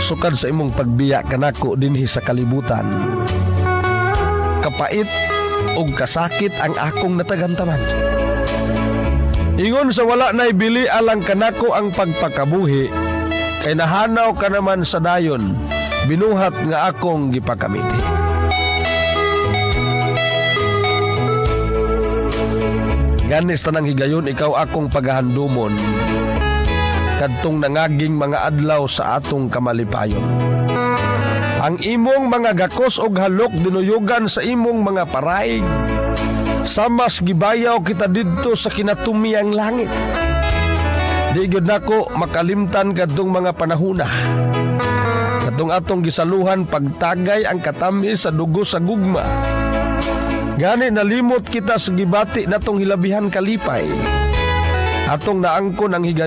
sukad sa imong pagbiya kanako dinhi sa kalibutan. Kapait ug kasakit ang akong natagamtaman. Ingon sa wala nay bili alang kanako ang pagpakabuhi, kay nahanaw ka naman sa dayon, binuhat nga akong gipakamiti. Ganis tanang higayon ikaw akong paghahandumon, kadtong nangaging mga adlaw sa atong kamalipayon. Ang imong mga gakos og halok dinuyugan sa imong mga paraig, samas gibayaw kita didto sa kinatumiyang langit. Di gyud nako makalimtan kadtong mga panahuna, kadtong atong gisaluhan pagtagay ang katamis sa dugo sa gugma. Gani nalimot kita sa gibati natong hilabihan kalipay, atong naangkon ang higay